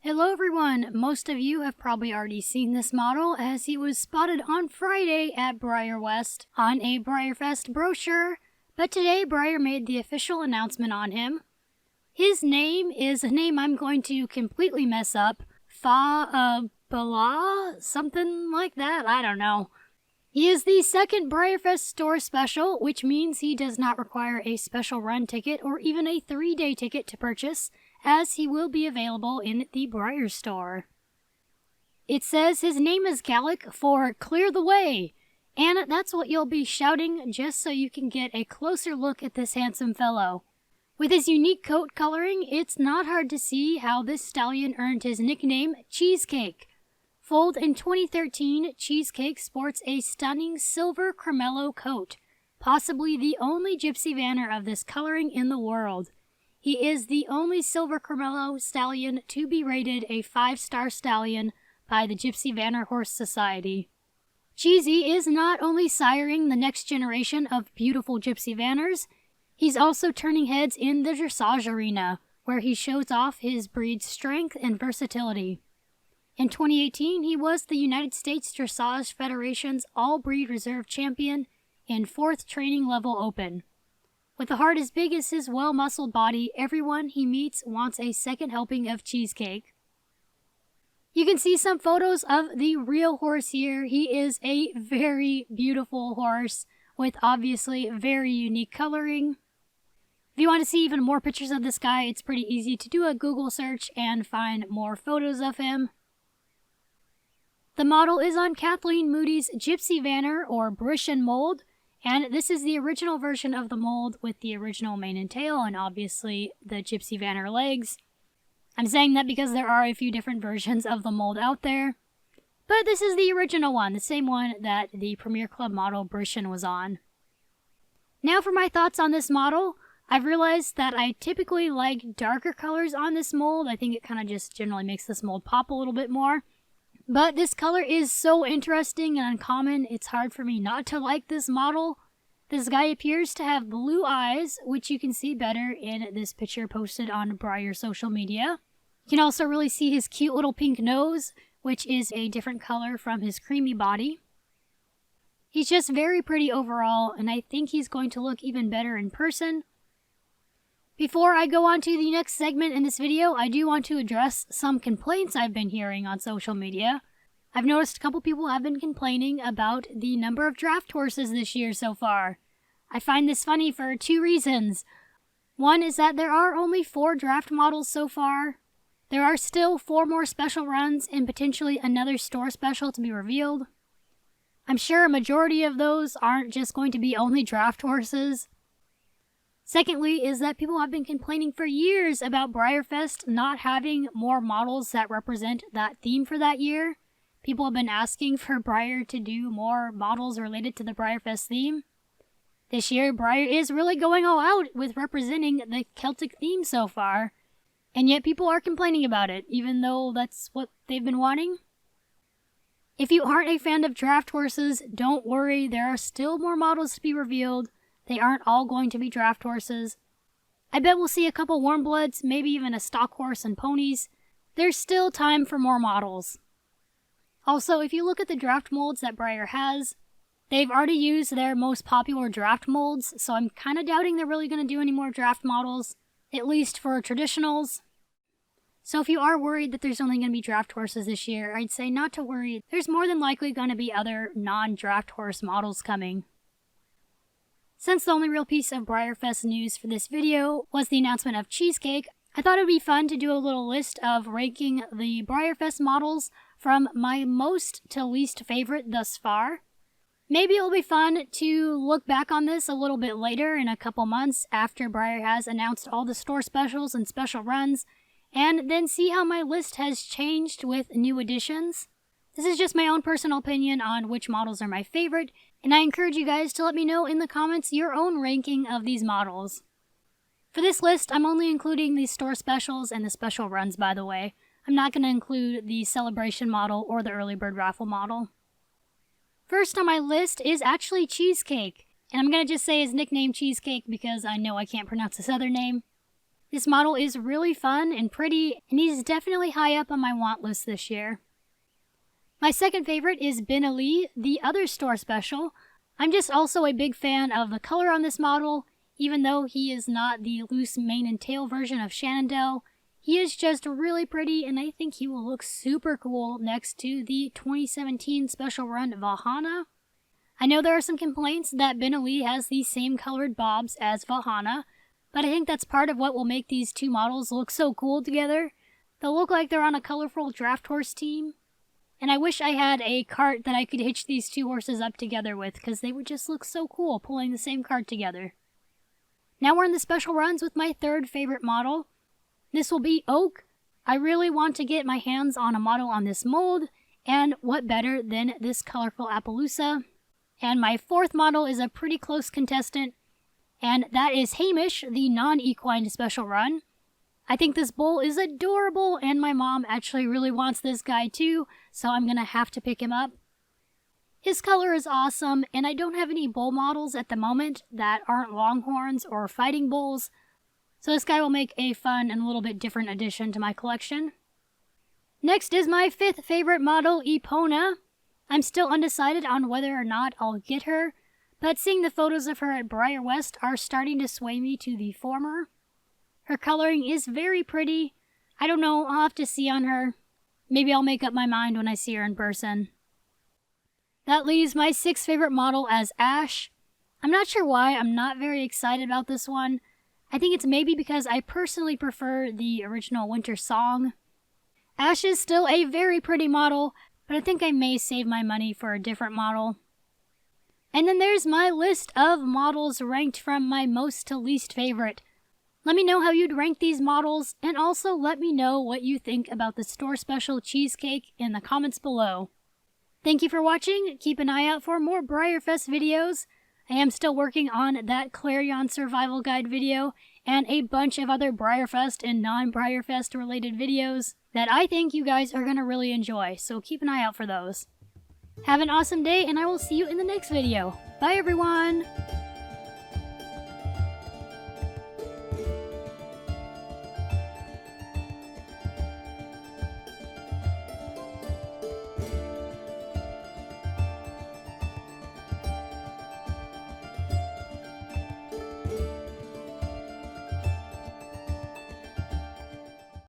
Hello everyone! Most of you have probably already seen this model as he was spotted on Friday at BreyerFest on a BreyerFest brochure, but today Breyer made the official announcement on him. His name is a name I'm going to completely mess up. Faugh-A-Ballagh? Something like that, I don't know. He is the second BreyerFest store special, which means he does not require a special run ticket or even a 3-day ticket to purchase, as he will be available in the Breyer store. It says his name is Gallic for Clear the Way, and that's what you'll be shouting just so you can get a closer look at this handsome fellow. With his unique coat coloring, it's not hard to see how this stallion earned his nickname Cheesecake. Foaled in 2013, Cheesecake sports a stunning silver cremello coat, possibly the only Gypsy Vanner of this coloring in the world. He is the only silver cremello stallion to be rated a 5-star stallion by the Gypsy Vanner Horse Society. Cheesy is not only siring the next generation of beautiful Gypsy Vanners, he's also turning heads in the dressage arena, where he shows off his breed's strength and versatility. In 2018, he was the United States Dressage Federation's All-Breed Reserve Champion in 4th Training Level Open. With a heart as big as his well-muscled body, everyone he meets wants a second helping of Cheesecake. You can see some photos of the real horse here. He is a very beautiful horse with obviously very unique coloring. If you want to see even more pictures of this guy, it's pretty easy to do a Google search and find more photos of him. The model is on Kathleen Moody's Gypsy Vanner or British mold, and this is the original version of the mold with the original mane and tail and obviously the Gypsy Vanner legs. I'm saying that because there are a few different versions of the mold out there, but this is the original one, the same one that the Premier Club model British was on. Now for my thoughts on this model. I've realized that I typically like darker colors on this mold. I think it kind of just generally makes this mold pop a little bit more. But this color is so interesting and uncommon, it's hard for me not to like this model. This guy appears to have blue eyes, which you can see better in this picture posted on Breyer social media. You can also really see his cute little pink nose, which is a different color from his creamy body. He's just very pretty overall, and I think he's going to look even better in person. Before I go on to the next segment in this video, I do want to address some complaints I've been hearing on social media. I've noticed a couple people have been complaining about the number of draft horses this year so far. I find this funny for 2 reasons. One is that there are only 4 draft models so far. There are still 4 more special runs and potentially another store special to be revealed. I'm sure a majority of those aren't just going to be only draft horses. Secondly is that people have been complaining for years about BreyerFest not having more models that represent that theme for that year. People have been asking for Breyer to do more models related to the BreyerFest theme. This year, Breyer is really going all out with representing the Celtic theme so far, and yet people are complaining about it, even though that's what they've been wanting. If you aren't a fan of draft horses, don't worry, there are still more models to be revealed. They aren't all going to be draft horses. I bet we'll see a couple warm bloods, maybe even a stock horse and ponies. There's still time for more models. Also, if you look at the draft molds that Breyer has, they've already used their most popular draft molds, so I'm kind of doubting they're really going to do any more draft models, at least for traditionals. So if you are worried that there's only going to be draft horses this year, I'd say not to worry. There's more than likely going to be other non-draft horse models coming. Since the only real piece of BreyerFest news for this video was the announcement of Cheesecake, I thought it would be fun to do a little list of ranking the BreyerFest models from my most to least favorite thus far. Maybe it'll be fun to look back on this a little bit later in a couple months after Breyer has announced all the store specials and special runs, and then see how my list has changed with new additions. This is just my own personal opinion on which models are my favorite, and I encourage you guys to let me know in the comments your own ranking of these models. For this list, I'm only including the store specials and the special runs, by the way. I'm not going to include the celebration model or the early bird raffle model. First on my list is actually Cheesecake, and I'm going to just say his nickname Cheesecake because I know I can't pronounce his other name. This model is really fun and pretty, and he's definitely high up on my want list this year. My second favorite is Ben Ali, the other store special. I'm just also a big fan of the color on this model, even though he is not the loose mane and tail version of Shenandoah. He is just really pretty, and I think he will look super cool next to the 2017 special run Vahana. I know there are some complaints that Ben Ali has the same colored bobs as Vahana, but I think that's part of what will make these two models look so cool together. They'll look like they're on a colorful draft horse team. And I wish I had a cart that I could hitch these two horses up together with, because they would just look so cool pulling the same cart together. Now we're in the special runs with my third favorite model. This will be Oak. I really want to get my hands on a model on this mold, and what better than this colorful Appaloosa. And my fourth model is a pretty close contestant, and that is Hamish, the non-equine special run. I think this bull is adorable, and my mom actually really wants this guy too, so I'm gonna have to pick him up. His color is awesome, and I don't have any bull models at the moment that aren't longhorns or fighting bulls, so this guy will make a fun and a little bit different addition to my collection. Next is my fifth favorite model, Epona. I'm still undecided on whether or not I'll get her, but seeing the photos of her at BreyerFest are starting to sway me to the former. Her coloring is very pretty. I don't know, I'll have to see on her. Maybe I'll make up my mind when I see her in person. That leaves my sixth favorite model as Ash. I'm not sure why I'm not very excited about this one. I think it's maybe because I personally prefer the original Winter Song. Ash is still a very pretty model, but I think I may save my money for a different model. And then there's my list of models ranked from my most to least favorite. Let me know how you'd rank these models, and also let me know what you think about the store special Cheesecake in the comments below. Thank you for watching. Keep an eye out for more BreyerFest videos. I am still working on that Clarion Survival Guide video, and a bunch of other BreyerFest and non-BreyerFest related videos that I think you guys are going to really enjoy, so keep an eye out for those. Have an awesome day, and I will see you in the next video. Bye everyone!